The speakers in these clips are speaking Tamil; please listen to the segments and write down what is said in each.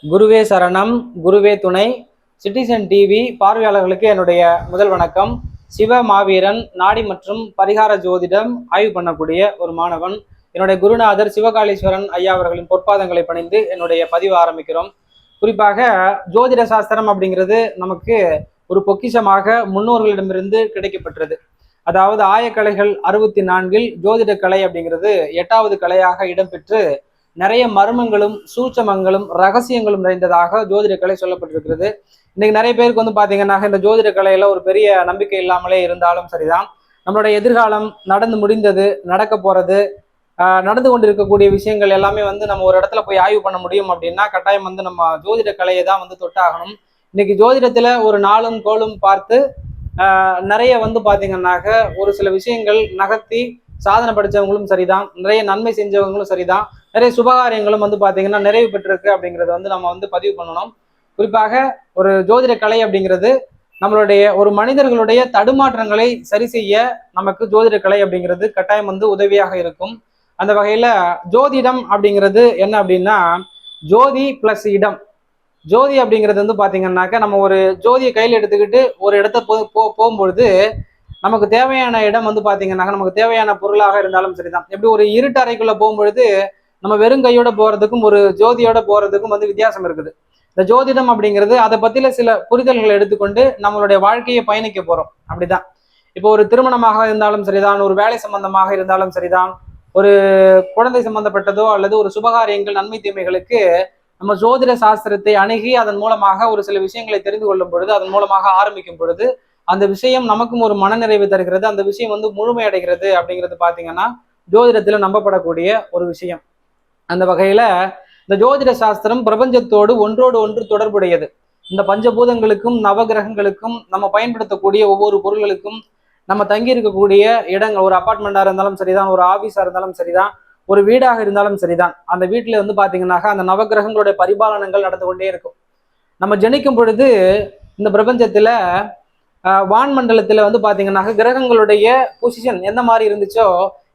குருவே சரணம், குருவே துணை. சிட்டிசன் டிவி பார்வையாளர்களுக்கு என்னுடைய முதல் வணக்கம். சிவ மாவீரன், நாடி மற்றும் பரிகார ஜோதிடம் ஆய்வு பண்ணக்கூடிய ஒரு மாணவன். என்னுடைய குருநாதர் சிவகாளீஸ்வரன் ஐயா அவர்களின் பொற்பாதங்களை பணிந்து என்னுடைய பதிவு ஆரம்பிக்கிறோம். குறிப்பாக ஜோதிட சாஸ்திரம் அப்படிங்கிறது நமக்கு ஒரு பொக்கிஷமாக முன்னோர்களிடமிருந்து கிடைக்கப்பட்டது. அதாவது ஆயக்கலைகள் 64 ஜோதிட கலை அப்படிங்கிறது 8வது கலையாக இடம்பெற்று நிறைய மர்மங்களும் சூட்சமங்களும் ரகசியங்களும் நிறைந்ததாக ஜோதிட கலை சொல்லப்பட்டிருக்கிறது. இன்னைக்கு நிறைய பேருக்கு பாத்தீங்கன்னா இந்த ஜோதிட கலையில ஒரு பெரிய நம்பிக்கை இல்லாமலே இருந்தாலும் சரிதான். நம்மளுடைய எதிர்காலம், நடந்து முடிந்தது, நடக்க போறது, நடந்து கொண்டிருக்கக்கூடிய விஷயங்கள் எல்லாமே நம்ம ஒரு இடத்துல போய் ஆய்வு பண்ண முடியும் அப்படின்னா கட்டாயம் நம்ம ஜோதிட கலையை தான் தொட்டாகணும். இன்னைக்கு ஜோதிடத்துல ஒரு நாளும் கோளும் பார்த்து நிறைய பாத்தீங்கன்னாக்க ஒரு சில விஷயங்கள் நகர்த்தி சாதனை படிச்சவங்களும் சரிதான், நிறைய நன்மை செஞ்சவங்களும் சரிதான், நிறைய சுபகாரியங்களும் பாத்தீங்கன்னா நிறைவு பெற்றிருக்கு அப்படிங்கறத நம்ம பதிவு பண்ணணும். குறிப்பாக ஒரு ஜோதிட கலை அப்படிங்கிறது நம்மளுடைய ஒரு மனிதர்களுடைய தடுமாற்றங்களை சரி செய்ய நமக்கு ஜோதிட கலை அப்படிங்கிறது கட்டாயம் உதவியாக இருக்கும். அந்த வகையில ஜோதிடம் அப்படிங்கிறது என்ன அப்படின்னா ஜோதி பிளஸ் இடம். ஜோதி அப்படிங்கிறது பாத்தீங்கன்னாக்க நம்ம ஒரு ஜோதியை கையில் எடுத்துக்கிட்டு ஒரு இடத்த போகும்பொழுது நமக்கு தேவையான இடம் பாத்தீங்கன்னாக்க நமக்கு தேவையான பொருளாக இருந்தாலும் சரிதான். எப்படி ஒரு இருட்டு அறைக்குள்ள போகும்பொழுது நம்ம வெறும் கையோட போறதுக்கும் ஒரு ஜோதியோட போறதுக்கும் வித்தியாசம் இருக்குது. இந்த ஜோதிடம் அப்படிங்கிறது அதை பத்தில சில புரிதல்களை எடுத்துக்கொண்டு நம்மளுடைய வாழ்க்கையை பயணிக்க போறோம். அப்படிதான் இப்போ ஒரு திருமணமாக இருந்தாலும் சரிதான், ஒரு வேலை சம்பந்தமாக இருந்தாலும் சரிதான், ஒரு குழந்தை சம்பந்தப்பட்டதோ அல்லது ஒரு சுபகாரியங்கள் நன்மை தீமைகளுக்கு நம்ம ஜோதிட சாஸ்திரத்தை அணுகி அதன் மூலமாக ஒரு சில விஷயங்களை தெரிந்து கொள்ளும் பொழுது, அதன் மூலமாக ஆரம்பிக்கும் பொழுது அந்த விஷயம் நமக்கும் ஒரு மனநிறைவு தருகிறது, அந்த விஷயம் முழுமையடைகிறது அப்படிங்கிறது பாத்தீங்கன்னா ஜோதிடத்துல நம்பப்படக்கூடிய ஒரு விஷயம். அந்த வகையில இந்த ஜோதிட சாஸ்திரம் பிரபஞ்சத்தோடு ஒன்றோடு ஒன்று தொடர்புடையது. இந்த பஞ்சபூதங்களுக்கும் நவகிரகங்களுக்கும் நம்ம பயன்படுத்தக்கூடிய ஒவ்வொரு பொருள்களுக்கும் நம்ம தங்கி இருக்கக்கூடிய இடங்கள், ஒரு அபார்ட்மெண்டா இருந்தாலும் சரிதான், ஒரு ஆபீஸா இருந்தாலும் சரிதான், ஒரு வீடாக இருந்தாலும் சரிதான், அந்த வீட்டுல பாத்தீங்கன்னாக்கா அந்த நவகிரகங்களுடைய பரிபாலனங்கள் நடந்து கொண்டே இருக்கும். நம்ம ஜனிக்கும் பொழுது இந்த பிரபஞ்சத்துல வான்மண்டலத்துல பாத்தீங்கன்னாக்க கிரகங்களுடைய பொசிஷன் எந்த மாதிரி இருந்துச்சோ,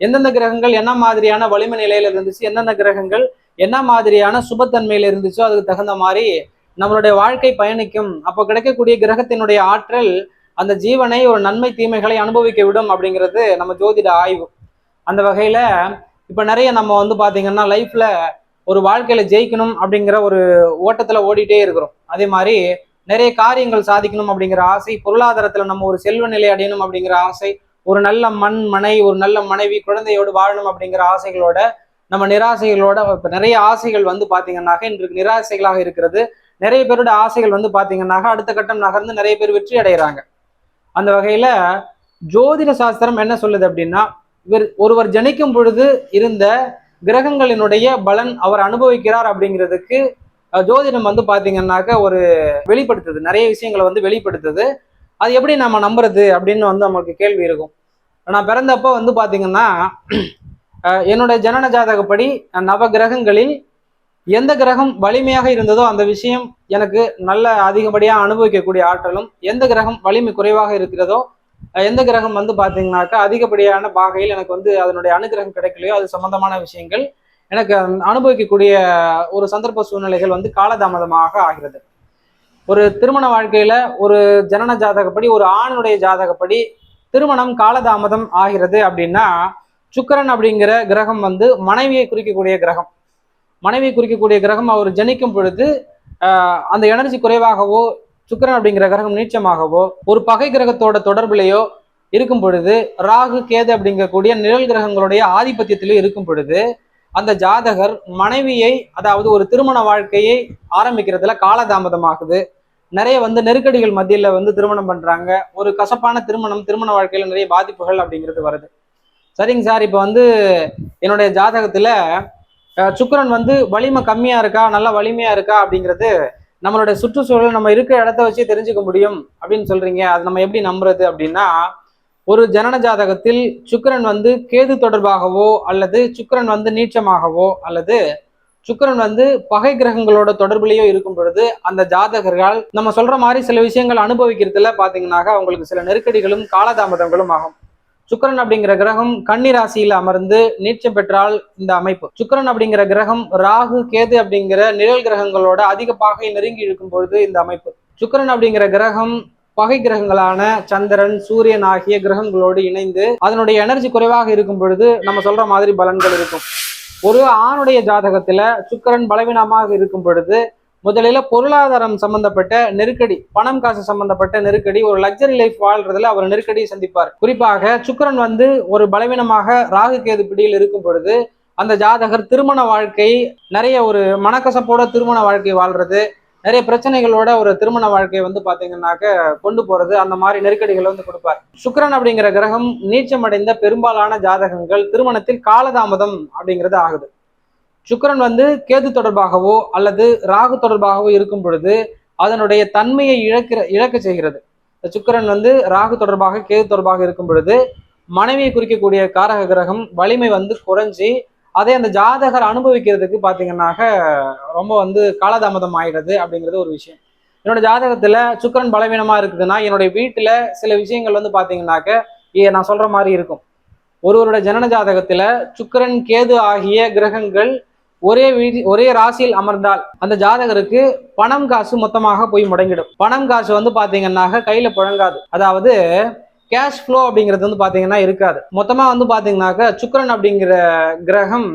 எந்தெந்த கிரகங்கள் என்ன மாதிரியான வலிமை நிலையில இருந்துச்சு, எந்தெந்த கிரகங்கள் என்ன மாதிரியான சுபத்தன்மையில இருந்துச்சோ அதுக்கு தகுந்த மாதிரி நம்மளுடைய வாழ்க்கை பயணிக்கும். அப்போ கிடைக்கக்கூடிய கிரகத்தினுடைய ஆற்றல் அந்த ஜீவனை ஒரு நன்மை தீமைகளை அனுபவிக்க விடும் அப்படிங்கிறது நம்ம ஜோதிட ஆய்வு. அந்த வகையில இப்ப நிறைய நம்ம பாத்தீங்கன்னா லைஃப்ல ஒரு வாழ்க்கையில ஜெயிக்கணும் அப்படிங்கிற ஒரு ஓட்டத்துல ஓடிட்டே இருக்கிறோம். அதே மாதிரி நிறைய காரியங்கள் சாதிக்கணும் அப்படிங்கிற ஆசை, பொருளாதாரத்துல நம்ம ஒரு செல்வ நிலை அடையணும் அப்படிங்கிற ஆசை, ஒரு நல்ல மனை, ஒரு நல்ல மனைவி, குழந்தையோடு வாழணும் அப்படிங்கிற ஆசைகளோட நம்ம நிராசைகளோட இப்ப நிறைய ஆசைகள் பாத்தீங்கன்னாக்க இன்றைக்கு நிராசைகளாக இருக்கிறது. நிறைய பேரோட ஆசைகள் பாத்தீங்கன்னாக்க அடுத்த கட்டம் நகர்ந்து நிறைய பேர் வெற்றி அடைகிறாங்க. அந்த வகையில ஜோதிட சாஸ்திரம் என்ன சொல்லுது அப்படின்னா, ஒருவர் ஜனிக்கும் பொழுது இருந்த கிரகங்களினுடைய பலன் அவர் அனுபவிக்கிறார் அப்படிங்கிறதுக்கு ஜோதிடம் பாத்தீங்கன்னாக்க ஒரு வெளிப்படுத்துது, நிறைய விஷயங்களை வெளிப்படுத்துது. அது எப்படி நம்ம நம்புறது அப்படின்னு நமக்கு கேள்வி இருக்கும். நான் பிறந்தப்போ பாத்தீங்கன்னா என்னுடைய ஜனன ஜாதகப்படி நவ கிரகங்களில் எந்த கிரகம் வலிமையாக இருந்ததோ அந்த விஷயம் எனக்கு நல்ல அதிகப்படியாக அனுபவிக்கக்கூடிய ஆற்றலும், எந்த கிரகம் வலிமை குறைவாக இருக்கிறதோ, எந்த கிரகம் பாத்தீங்கன்னாக்கா அதிகப்படியான பாகையில் எனக்கு அதனுடைய அனுகிரகம் கிடைக்கலையோ அது சம்பந்தமான விஷயங்கள் எனக்கு அனுபவிக்கக்கூடிய ஒரு சந்தர்ப்ப சூழ்நிலைகள் காலதாமதமாக ஆகிறது. ஒரு திருமண வாழ்க்கையில ஒரு ஜனன ஜாதகப்படி, ஒரு ஆணுடைய ஜாதகப்படி திருமணம் காலதாமதம் ஆகிறது அப்படின்னா சுக்கிரன் அப்படிங்கிற கிரகம் மனைவியை குறிக்கக்கூடிய கிரகம். மனைவியை குறிக்கக்கூடிய கிரகம் அவர் ஜனிக்கும் பொழுது அந்த எனர்ஜி குறைவாகவோ, சுக்கிரன் அப்படிங்கிற கிரகம் நீச்சமாகவோ, ஒரு பகை கிரகத்தோட தொடர்புலையோ இருக்கும் பொழுது, ராகு கேது அப்படிங்கக்கூடிய நிழல் கிரகங்களுடைய ஆதிபத்தியத்திலே இருக்கும் பொழுது அந்த ஜாதகர் மனைவியை, அதாவது ஒரு திருமண வாழ்க்கையை ஆரம்பிக்கிறதுல காலதாமதமாகுது. நிறைய நெருக்கடிகள் மத்தியில திருமணம் பண்றாங்க. ஒரு கசப்பான திருமண வாழ்க்கையில நிறைய பாதிப்புகள் அப்படிங்கிறது வருது. சரிங்க சார், இப்போ என்னுடைய ஜாதகத்துல சுக்கிரன் வலிமை கம்மியா இருக்கா, நல்லா வலிமையா இருக்கா அப்படிங்கிறது நம்மளுடைய சுற்றுச்சூழல் நம்ம இருக்கிற இடத்த வச்சு தெரிஞ்சுக்க முடியும் அப்படின்னு சொல்றீங்க. அது நம்ம எப்படி நம்புறது அப்படின்னா, ஒரு ஜனன ஜாதகத்தில் சுக்கிரன் கேது தொடர்பாகவோ, அல்லது சுக்கிரன் நீச்சமாகவோ, அல்லது சுக்கிரன் பகை கிரகங்களோட தொடர்புலையோ இருக்கும் பொழுது அந்த ஜாதகர்கள் நம்ம சொல்ற மாதிரி சில விஷயங்கள் அனுபவிக்கிறதுல பாத்தீங்கன்னாக்க அவங்களுக்கு சில நெருக்கடிகளும் காலதாமதங்களும் ஆகும். சுக்கிரன் அப்படிங்கிற கிரகம் கன்னி ராசியில அமர்ந்து நீச்சம் பெற்றால் இந்த அமைப்பு. சுக்கிரன் அப்படிங்கிற கிரகம் ராகு கேது அப்படிங்கிற நிழல் கிரகங்களோட அதிக பாகை நெருங்கி இருக்கும் பொழுது இந்த அமைப்பு. சுக்கிரன் அப்படிங்கிற கிரகம் பகை கிரகங்களான சந்திரன் சூரியன் ஆகிய கிரகங்களோடு இணைந்து அதனுடைய எனர்ஜி குறைவாக இருக்கும் பொழுது நம்ம சொல்ற மாதிரி பலன்கள் இருக்கும். ஒரு ஆணுடைய ஜாதகத்துல சுக்கிரன் பலவீனமாக இருக்கும் பொழுது முதலில் பொருளாதாரம் சம்பந்தப்பட்ட நெருக்கடி, பணம் காசு சம்பந்தப்பட்ட நெருக்கடி, ஒரு லக்ஸரி லைஃப் வாழ்றதுல அவர் நெருக்கடி சந்திப்பார். குறிப்பாக சுக்கிரன் ஒரு பலவீனமாக ராகு கேது பிடியில் இருக்கும் பொழுது அந்த ஜாதகர் திருமண வாழ்க்கை நிறைய ஒரு மனக்கசப்போட திருமண வாழ்க்கை வாழ்றது, நிறைய பிரச்சனைகளோட ஒரு திருமண வாழ்க்கையை பாத்தீங்கன்னாக்க கொண்டு போறது, அந்த மாதிரி நெருக்கடிகளை கொடுப்பார். சுக்கிரன் அப்படிங்கிற கிரகம் நீச்சம் அடைந்த பெரும்பாலான ஜாதகங்கள் திருமணத்தில் காலதாமதம் அப்படிங்கிறது ஆகுது. சுக்கிரன் கேது தொடர்பாகவோ அல்லது ராகு தொடர்பாகவோ இருக்கும் பொழுது அதனுடைய தன்மையை இழக்க செய்கிறது. சுக்கிரன் ராகு தொடர்பாக கேது தொடர்பாக இருக்கும் பொழுது மனைவியை குறிக்கக்கூடிய காரக கிரகம் வலிமை குறைஞ்சி அதை அந்த ஜாதகர் அனுபவிக்கிறதுக்கு பாத்தீங்கன்னாக்க ரொம்ப காலதாமதம் ஆயிடுது அப்படிங்கிறது ஒரு விஷயம். என்னோட ஜாதகத்துல சுக்கிரன் பலவீனமா இருக்குதுன்னா என்னுடைய வீட்டுல சில விஷயங்கள் பாத்தீங்கன்னாக்க நான் சொல்ற மாதிரி இருக்கும். ஒருவருடைய ஜனன ஜாதகத்துல சுக்கிரன் கேது ஆகிய கிரகங்கள் ஒரே ராசியில் அமர்ந்தால் அந்த ஜாதகருக்கு பணம் காசு மொத்தமாக போய் முடங்கிடும். பணம் காசு பாத்தீங்கன்னாக்க கையில புழங்காது. அதாவது கேஷ் ஃப்ளோ அப்படிங்கிறது பாத்தீங்கன்னா இருக்காது. மொத்தமா பாத்தீங்கன்னாக்க சுக்கிரன் அப்படிங்கிற கிரகம்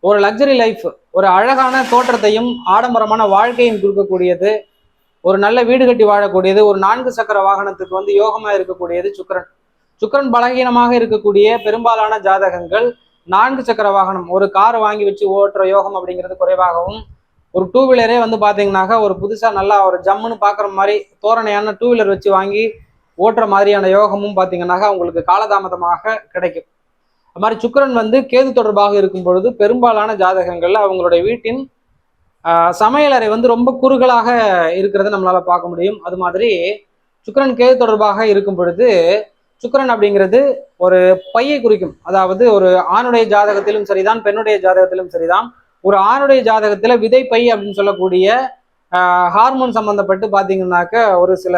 ஒரு லக்ஸரி லைஃப், ஒரு அழகான தோற்றத்தையும் ஆடம்பரமான வாழ்க்கையும் கொடுக்கக்கூடியது, ஒரு நல்ல வீடு கட்டி வாழக்கூடியது, ஒரு 4 சக்கர வாகனத்துக்கு யோகமா இருக்கக்கூடியது சுக்கிரன். சுக்கிரன் பலகீனமாக இருக்கக்கூடிய பெரும்பாலான ஜாதகங்கள் 4 சக்கர வாகனம், ஒரு கார் வாங்கி வச்சு ஓட்டுற யோகம் அப்படிங்கிறது குறைவாகவும், ஒரு 2 வீலரே பாத்தீங்கன்னாக்கா ஒரு புதுசா நல்லா ஒரு ஜம்முன்னு பாக்குற மாதிரி தோரணையான 2 வீலர் வச்சு வாங்கி ஓட்டுற மாதிரியான யோகமும் பாத்தீங்கன்னாக்கா உங்களுக்கு காலதாமதமாக கிடைக்கும். அது மாதிரி சுக்கிரன் கேது தொடர்பாக இருக்கும் பொழுது பெரும்பாலான ஜாதகங்கள்ல அவங்களுடைய வீட்டின் சமையலறை ரொம்ப குறுகலாக இருக்கிறத நம்மளால பார்க்க முடியும். அது மாதிரி சுக்கிரன் கேது தொடர்பாக இருக்கும் பொழுது சுக்கிரன் அப்படிங்கிறது ஒரு பையை குறிக்கும். அதாவது ஒரு ஆணுடைய ஜாதகத்திலும் சரிதான், பெண்ணுடைய ஜாதகத்திலும் சரிதான். ஒரு ஆணுடைய ஜாதகத்துல விதை பை அப்படின்னு சொல்லக்கூடிய ஹார்மோன் சம்பந்தப்பட்டு பாத்தீங்கன்னாக்க ஒரு சில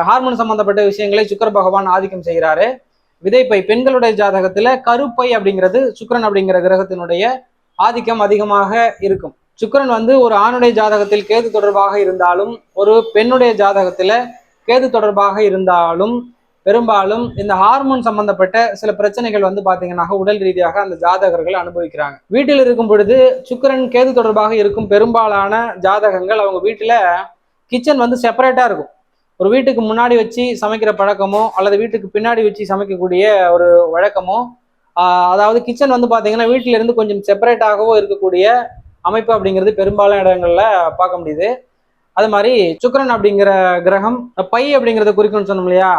ஹார்மோன் சம்பந்தப்பட்ட விஷயங்களை சுக்கிர பகவான் ஆதிக்கம் செய்கிறாரு. விதைப்பை பெண்களுடைய ஜாதகத்துல கருப்பை அப்படிங்கிறது சுக்கிரன் அப்படிங்கிற கிரகத்தினுடைய ஆதிக்கம் அதிகமாக இருக்கும். சுக்கிரன் ஒரு ஆணுடைய ஜாதகத்தில் கேது தொடர்பாக இருந்தாலும் ஒரு பெண்ணுடைய ஜாதகத்துல கேது தொடர்பாக இருந்தாலும் பெரும்பாலும் இந்த ஹார்மோன் சம்பந்தப்பட்ட சில பிரச்சனைகள் பாத்தீங்கன்னா உடல் ரீதியாக அந்த ஜாதகர்கள் அனுபவிக்கிறாங்க. வீட்டில் இருக்கும் பொழுது சுக்கிரன் கேது தொடர்பாக இருக்கும் பெரும்பாலான ஜாதகங்கள் அவங்க வீட்டுல கிச்சன் செப்பரேட்டா இருக்கும். ஒரு வீட்டுக்கு முன்னாடி வச்சு சமைக்கிற பழக்கமோ அல்லது வீட்டுக்கு பின்னாடி வச்சு சமைக்கக்கூடிய ஒரு வழக்கமோ, அதாவது கிச்சன் பாத்தீங்கன்னா வீட்டில இருந்து கொஞ்சம் செப்பரேட்டாகவோ இருக்கக்கூடிய அமைப்பு அப்படிங்கிறது பெரும்பாலான இடங்கள்ல பார்க்க முடியுது. அது மாதிரி சுக்கிரன் அப்படிங்கிற கிரகம் பை அப்படிங்கிறத குறிக்கும்னு சொன்னோம் இல்லையா.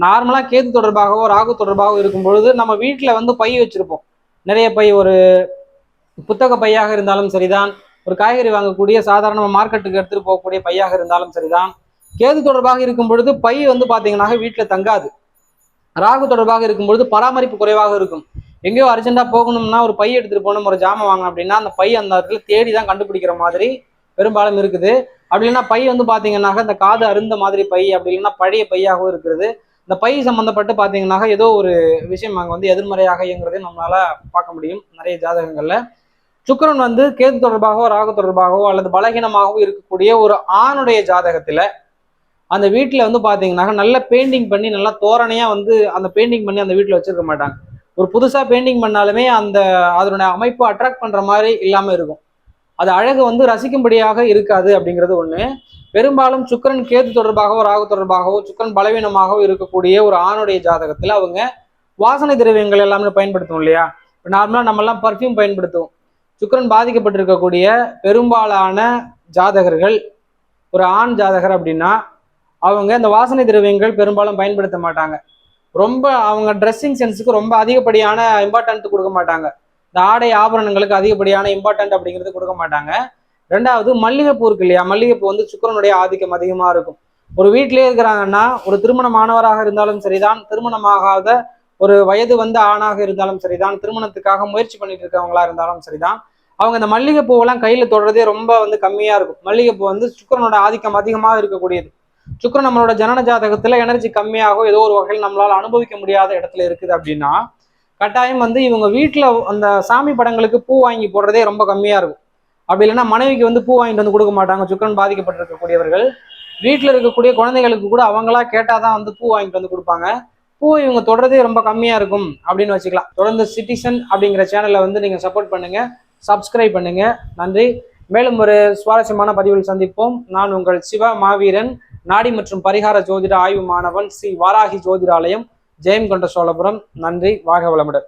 நார்மலா கேது தொடர்பாகவோ ராகு தொடர்பாகவோ இருக்கும் பொழுது நம்ம வீட்டுல பை வச்சிருப்போம். நிறைய பை, ஒரு புத்தக பையாக இருந்தாலும் சரிதான், ஒரு காய்கறி வாங்கக்கூடிய சாதாரண மார்க்கெட்டுக்கு எடுத்துட்டு போகக்கூடிய பையாக இருந்தாலும் சரிதான். கேது தொடர்பாக இருக்கும் பொழுது பை பாத்தீங்கன்னா வீட்டுல தங்காது. ராகு தொடர்பாக இருக்கும் பொழுது பராமரிப்பு குறைவாக இருக்கும். எங்கேயோ அர்ஜென்டா போகணும்னா ஒரு பை எடுத்துட்டு போகணும், ஒரு ஜாமான் வாங்க அப்படின்னா அந்த பை அந்த இடத்துல தேடி தான் கண்டுபிடிக்கிற மாதிரி பெரும்பாலும் இருக்குது. அப்படி இல்லைன்னா பை பாத்தீங்கன்னாக்க இந்த காது அருந்த மாதிரி பை, அப்படி இல்லைன்னா பழைய பையாகவும் இருக்கிறது. இந்த பை சம்பந்தப்பட்டு பாத்தீங்கன்னாக்க ஏதோ ஒரு விஷயம் அங்கே எதிர்மறையாக இயங்குறதையும் நம்மளால பார்க்க முடியும் நிறைய ஜாதகங்கள்ல. சுக்கிரன் கேது தொடர்பாகவோ ராகு தொடர்பாகவோ அல்லது பலகீனமாகவோ இருக்கக்கூடிய ஒரு ஆணுடைய ஜாதகத்துல அந்த வீட்டுல பாத்தீங்கன்னாக்க நல்ல பெயிண்டிங் பண்ணி நல்லா தோரணையா அந்த பெயிண்டிங் பண்ணி அந்த வீட்டுல வச்சிருக்க மாட்டாங்க. ஒரு புதுசா பெயிண்டிங் பண்ணாலுமே அதனுடைய அமைப்பு அட்ராக்ட் பண்ற மாதிரி இல்லாம இருக்கும். அது அழகு ரசிக்கும்படியாக இருக்காது அப்படிங்கிறது ஒண்ணு. பெரும்பாலும் சுக்கிரன் கேது தொடர்பாகவோ ராகு தொடர்பாகவோ சுக்கிரன் பலவீனமாகவோ இருக்கக்கூடிய ஒரு ஆணுடைய ஜாதகத்துல அவங்க வாசனை திரவியங்கள் எல்லாமே பயன்படுத்துவோம் இல்லையா. நார்மலா நம்ம எல்லாம் பர்ஃப்யூம் பயன்படுத்துவோம். சுக்கிரன் பாதிக்கப்பட்டிருக்கக்கூடிய பெரும்பாலான ஜாதகர்கள் ஒரு ஆண் ஜாதகர் அப்படின்னா அவங்க இந்த வாசனை திரவியங்கள் பெரும்பாலும் பயன்படுத்த மாட்டாங்க. ரொம்ப அவங்க ட்ரெஸ்ஸிங் சென்ஸுக்கு ரொம்ப அதிகப்படியான இம்பார்ட்டன்ட் கொடுக்க மாட்டாங்க. இந்த ஆடை ஆபரணங்களுக்கு அதிகப்படியான இம்பார்ட்டன்ட் அப்படிங்கிறது கொடுக்க மாட்டாங்க. ரெண்டாவது மல்லிகைப்பூ இருக்கு இல்லையா, மல்லிகைப்பூ சுக்கிரனுடைய ஆதிக்கம் அதிகமா இருக்கும். ஒரு வீட்டிலேயே இருக்கிறாங்கன்னா ஒரு திருமணமானவராக இருந்தாலும் சரிதான், திருமணமாகாத ஒரு வயது ஆணாக இருந்தாலும் சரிதான், திருமணத்துக்காக முயற்சி பண்ணிட்டு இருக்கவங்களா இருந்தாலும் சரிதான், அவங்க இந்த மல்லிகைப்பூவெல்லாம் கையில தொடுறதே ரொம்ப கம்மியா இருக்கும். மல்லிகைப்பூ சுக்கிரனோட ஆதிக்கம் அதிகமாக இருக்கக்கூடியது. சுக்கிரன் நம்மளோட ஜனன ஜாதகத்துல எனர்ஜி கம்மியாகும், ஏதோ ஒரு வகையில் நம்மளால அனுபவிக்க முடியாத இடத்துல இருக்குது அப்படின்னா கட்டாயம் வந்து இவங்க வீட்டுல அந்த சாமி படங்களுக்கு பூ வாங்கி போடுறதே ரொம்ப கம்மியா இருக்கும். அப்படி இல்லைன்னா மனைவிக்கு வந்து பூ வாங்கிட்டு வந்து கொடுக்க மாட்டாங்க. சுக்கிரன் பாதிக்கப்பட்டிருக்கக்கூடியவர்கள் வீட்டுல இருக்கக்கூடிய குழந்தைகளுக்கு கூட அவங்களா கேட்டாதான் வந்து பூ வாங்கிட்டு வந்து கொடுப்பாங்க. பூ இவங்க தொடர்றதே ரொம்ப கம்மியா இருக்கும் அப்படின்னு வச்சுக்கலாம். தொடர்ந்து சிட்டிசன் அப்படிங்கிற சேனலை வந்து நீங்க சப்போர்ட் பண்ணுங்க, சப்ஸ்கிரைப் பண்ணுங்க. நன்றி. மேலும் ஒரு சுவாரஸ்யமான பதிவில் சந்திப்போம். நான் உங்கள் சிவ மாவீரன், நாடி மற்றும் பரிகார ஜோதிட ஆய்வு மாணவன், ஸ்ரீ வாராகி ஜோதிடாலயம், ஜெயம் கொண்ட சோழபுரம். நன்றி. வாழ்க வளமுடன்.